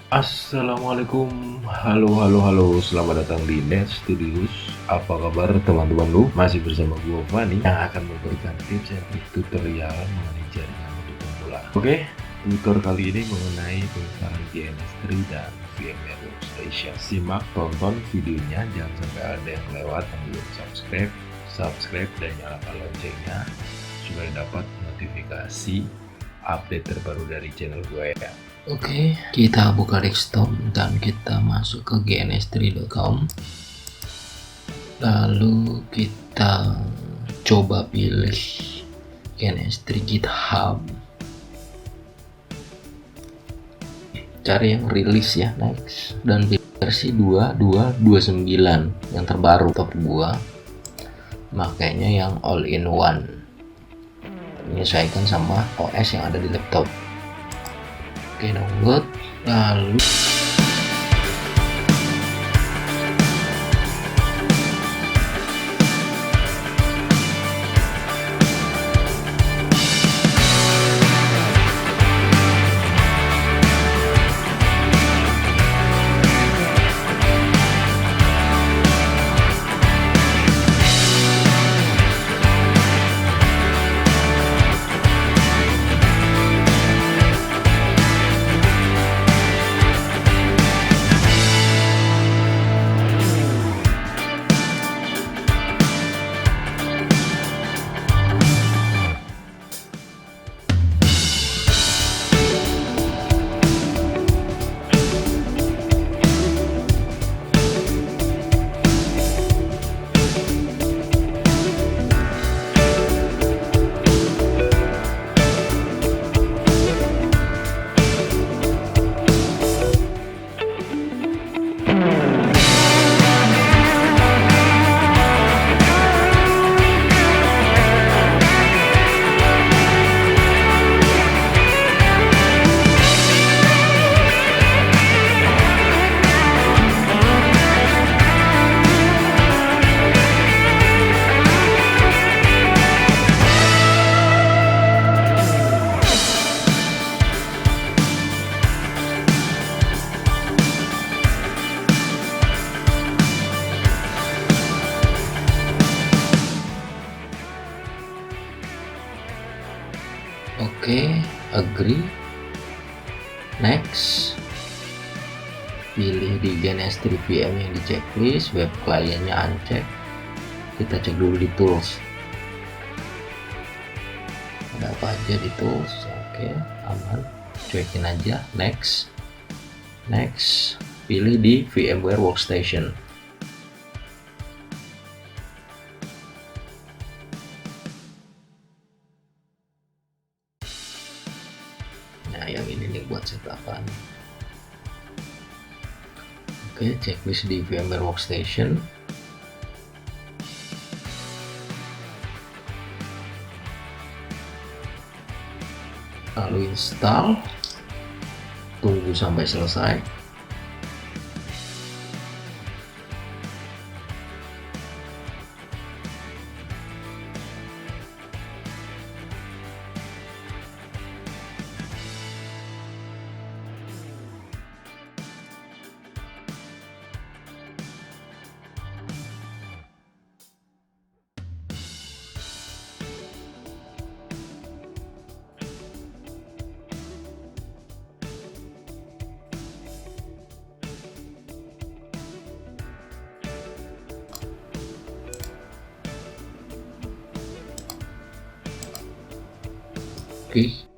Assalamualaikum, halo halo halo, selamat datang di Net Studios. Apa kabar teman-teman lu? Masih bersama gue Fani yang akan memberikan tips dan trik tutorial mengenai jaringan untuk pemula. Oke, tutor kali ini mengenai pengenalan DNS3 dan VMware Workstation. Simak, tonton videonya, jangan sampai ada yang lewat dan belum subscribe dan nyalakan loncengnya supaya dapat notifikasi update terbaru dari channel gue ya. Oke, kita buka desktop dan kita masuk ke gns3.com. Lalu kita coba pilih GNS3 GitHub. Cari yang rilis ya, next. Dan versi 2229 yang terbaru top gua. Makanya yang all in one. Menyesuaikan sama OS yang ada di laptop. Oke, download. Lalu oke, agree, next. Pilih di GNS3 VM yang di checklist, web kliennya uncheck. Kita cek dulu di tools. Ada apa aja di tools? Oke, aman. Cuekin aja, next. Next, pilih di VMware Workstation. Nah, yang ini nih buat setapan. Oke, checklist di VMware Workstation. Lalu install. Tunggu sampai selesai. Oke.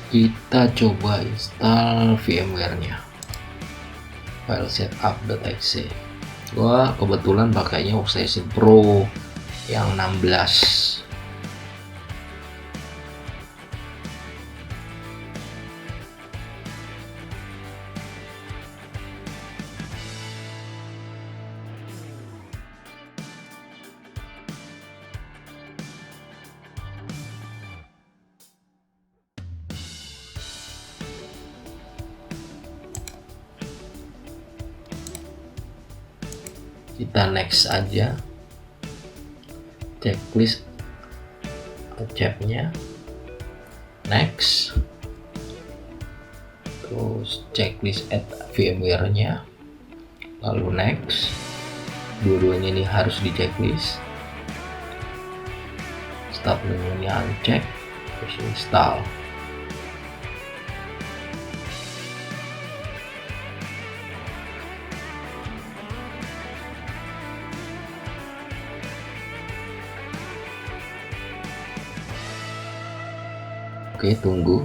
Kita coba install VMware-nya, file setup.exe. Gua kebetulan pakainya Workstation Pro yang 16. Kita next aja, checklist nya next, terus checklist add VMware nya, lalu next. Dua-duanya ini harus di checklist. Start menunya uncheck, terus install. Oke, tunggu.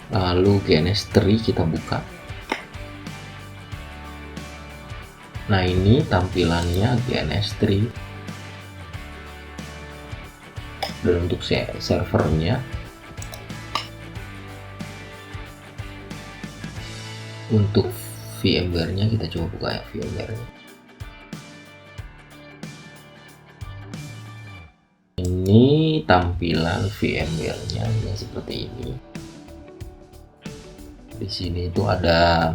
Lalu GNS3 kita buka. Nah, ini tampilannya GNS3. Dan untuk servernya, untuk VMware-nya kita coba buka ya VMware-nya. Ini tampilan VMware-nya yang seperti ini. Di sini itu ada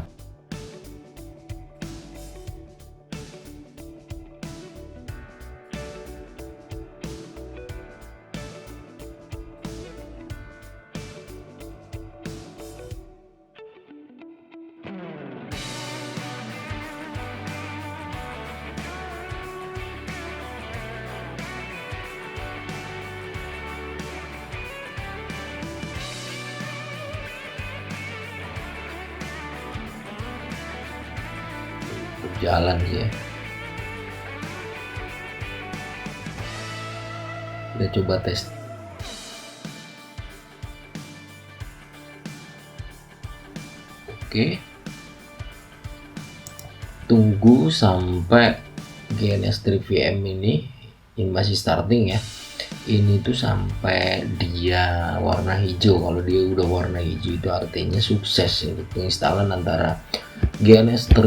berjalan ya. Kita coba tes. Oke. Tunggu sampai GNS3 VM ini masih starting ya. Ini tuh sampai dia warna hijau. Kalau dia udah warna hijau itu artinya sukses untuk penginstalan antara GNS3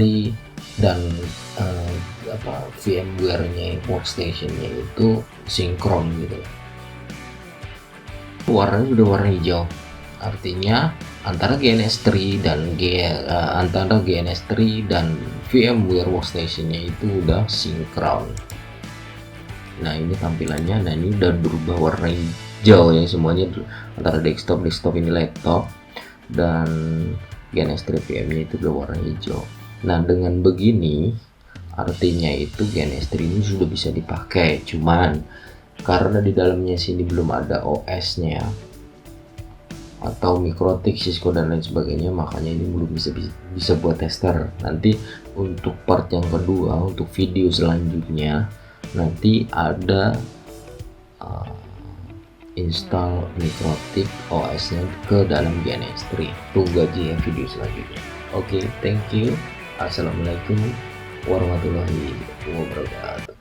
dan VMware-nya workstation-nya itu sinkron gitu. Warnanya sudah warna hijau, artinya antara GNS3 dan VMware workstation-nya itu udah sinkron. Nah ini tampilannya, nah ini udah berubah warna hijau ya semuanya, antara desktop ini laptop, dan GNS3 VM-nya itu udah warna hijau. Nah dengan begini artinya itu GNS3 ini sudah bisa dipakai, cuman karena di dalamnya sini belum ada OS-nya atau mikrotik, Cisco dan lain sebagainya, makanya ini belum bisa buat tester. Nanti untuk part yang kedua, untuk video selanjutnya nanti ada install mikrotik OS-nya ke dalam GNS3. Tunggu aja ya video selanjutnya. Oke, thank you. Assalamualaikum warahmatullahi wabarakatuh.